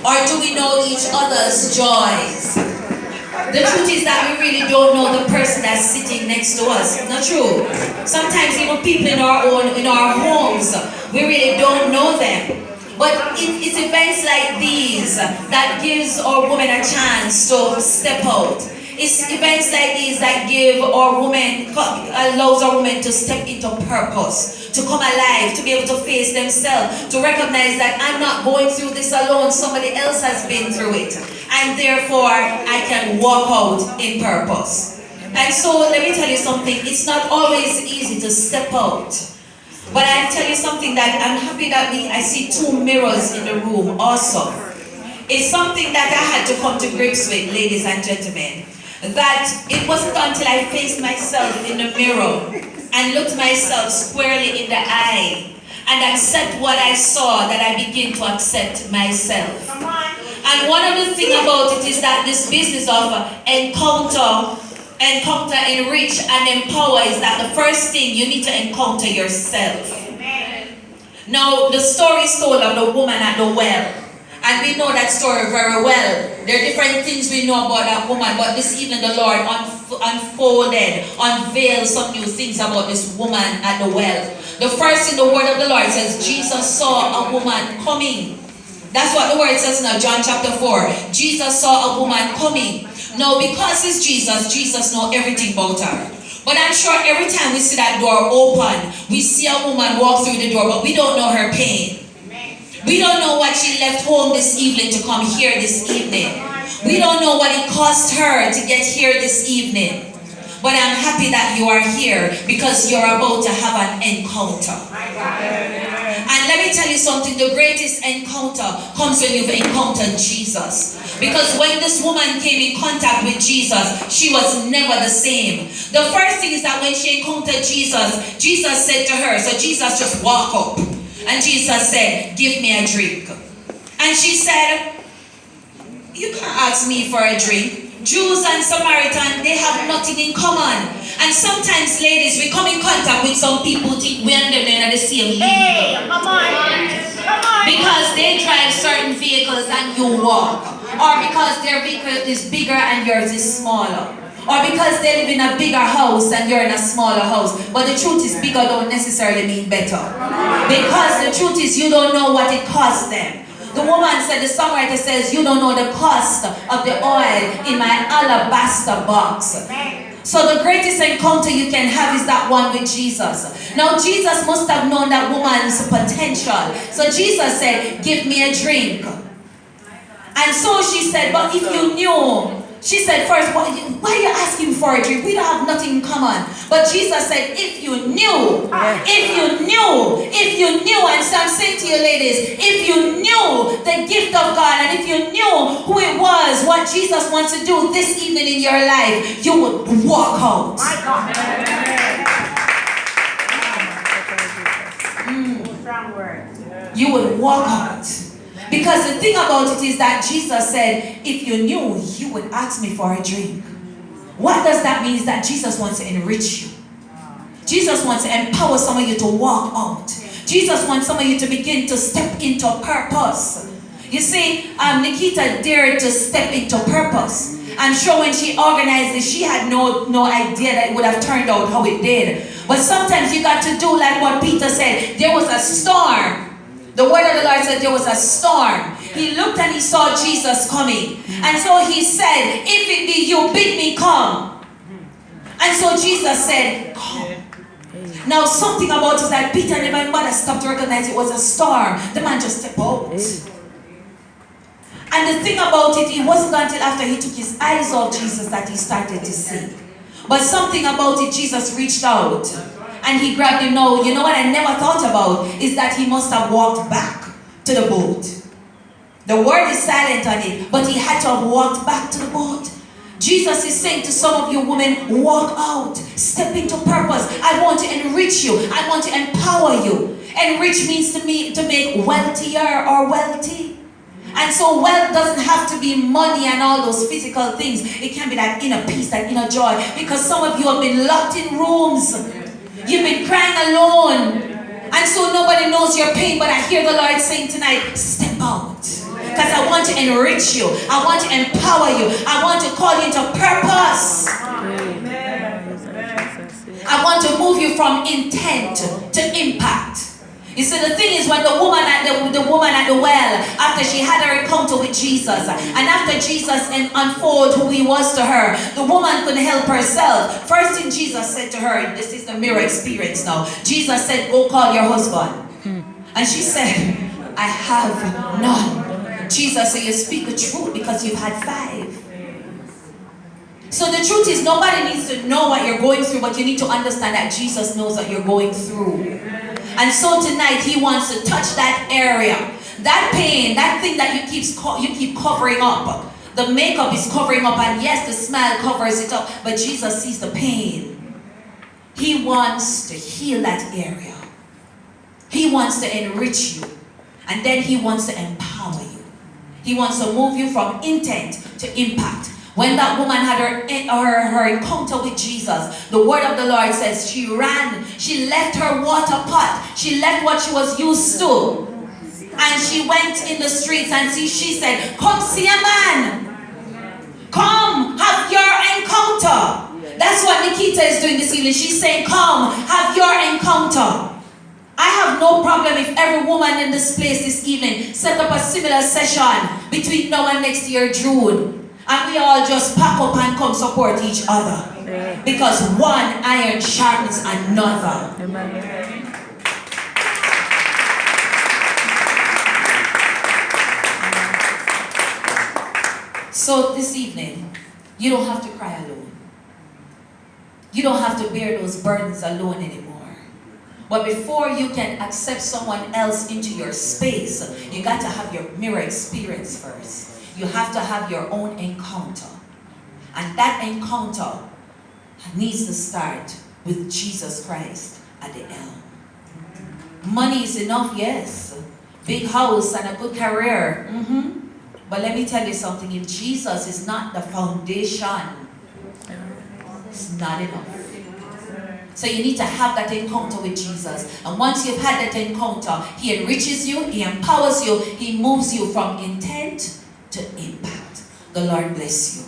Or do we know each other's joys? The truth is that we really don't know the person that's sitting next to us. Not true. Sometimes even people in our homes, we really don't know them. But it's events like these that gives our woman a chance to step out. It's events like these that allows our woman to step into purpose, to come alive, to be able to face themselves, to recognize that I'm not going through this alone, somebody else has been through it. And therefore, I can walk out in purpose. And so, let me tell you something, it's not always easy to step out. But I'll tell you something that I'm happy that I see two mirrors in the room also. It's something that I had to come to grips with, ladies and gentlemen. That it wasn't until I faced myself in the mirror and looked myself squarely in the eye and accept what I saw that I begin to accept myself. And one of the things about it is that this business of encounter, enrich, and empower is that the first thing you need to encounter yourself. Now, the story is told of the woman at the well. And we know that story very well. There are different things we know about that woman, but this evening the Lord unveiled some new things about this woman at the well. The first in the word of the Lord says, Jesus saw a woman coming. That's what the word says now, John chapter 4. Jesus saw a woman coming. Now, because it's Jesus, Jesus knows everything about her. But I'm sure every time we see that door open, we see a woman walk through the door, but we don't know her pain. We don't know what she left home this evening to come here this evening. We don't know what it cost her to get here this evening. But I'm happy that you are here because you're about to have an encounter. And let me tell you something, the greatest encounter comes when you've encountered Jesus. Because when this woman came in contact with Jesus, she was never the same. The first thing is that when she encountered Jesus, Jesus said to her, so Jesus just walked up. And Jesus said, give me a drink. And she said, you can't ask me for a drink. Jews and Samaritans, they have nothing in common. And sometimes, ladies, we come in contact with some people who think we and them are the same league. Hey, come on. Because they drive certain vehicles and you walk. Or because their vehicle is bigger and yours is smaller. Or because they live in a bigger house and you're in a smaller house. But the truth is, bigger don't necessarily mean better. Because the truth is, you don't know what it costs them. The woman said, the songwriter says, you don't know the cost of the oil in my alabaster box. So the greatest encounter you can have is that one with Jesus. Now Jesus must have known that woman's potential. So Jesus said, give me a drink. And so she said, but if you knew. She said, first, why are you asking for a drink? We don't have nothing in common. But Jesus said, if you knew, and so I'm saying to you ladies, if you knew the gift of God, and if you knew who it was, what Jesus wants to do this evening in your life, you would walk out. My God. Strong word. You would walk out. Because the thing about it is that Jesus said, if you knew, you would ask me for a drink. What does that mean? Is that Jesus wants to enrich you. Jesus wants to empower some of you to walk out. Jesus wants some of you to begin to step into purpose. You see, Nikita dared to step into purpose. I'm sure when she organized this, she had no idea that it would have turned out how it did. But sometimes you got to do like what Peter said. There was a storm. The word of the Lord said there was a storm. He looked and he saw Jesus coming. And so he said, if it be you, bid me come. And so Jesus said, come. Now something about it is that Peter and my mother stopped to recognize it was a storm. The man just stepped out. And the thing about it, it wasn't until after he took his eyes off Jesus that he started to see. But something about it, Jesus reached out. And he grabbed him. No, you know what I never thought about is that he must have walked back to the boat. The word is silent on it, but he had to have walked back to the boat. Jesus is saying to some of you women, walk out, step into purpose. I want to enrich you. I want to empower you. Enrich means to make wealthier or wealthy. And so wealth doesn't have to be money and all those physical things. It can be that inner peace, that inner joy. Because some of you have been locked in rooms. You've been crying alone. And so nobody knows your pain. But I hear the Lord saying tonight, step out. Because I want to enrich you. I want to empower you. I want to call you into purpose. I want to move you from intent to impact. You see, the thing is, when the woman at the well, after she had her encounter with Jesus, and after Jesus unfolded who he was to her, the woman couldn't help herself. First thing Jesus said to her, and this is the mirror experience now, Jesus said, go call your husband. And she said, I have none. Jesus said, you speak the truth because you've had 5. So the truth is, nobody needs to know what you're going through, but you need to understand that Jesus knows what you're going through. And so tonight, he wants to touch that area, that pain, that thing that you keep covering up. The makeup is covering up, and yes, the smile covers it up, but Jesus sees the pain. He wants to heal that area. He wants to enrich you, and then he wants to empower you. He wants to move you from intent to impact. When that woman had her encounter with Jesus, the word of the Lord says she ran. She left her water pot. She left what she was used to. And she went in the streets and she said, come see a man. Come, have your encounter. That's what Nikita is doing this evening. She's saying, come, have your encounter. I have no problem if every woman in this place this evening set up a similar session between now and next year, June. And we all just pack up and come support each other. Because one iron sharpens another. Amen. So this evening, you don't have to cry alone. You don't have to bear those burdens alone anymore. But before you can accept someone else into your space, you got to have your mirror experience first. You have to have your own encounter. And that encounter needs to start with Jesus Christ at the helm. Money is enough, yes. Big house and a good career. But let me tell you something. If Jesus is not the foundation, it's not enough. So you need to have that encounter with Jesus. And once you've had that encounter, he enriches you, he empowers you, he moves you from intent to impact. The Lord bless you.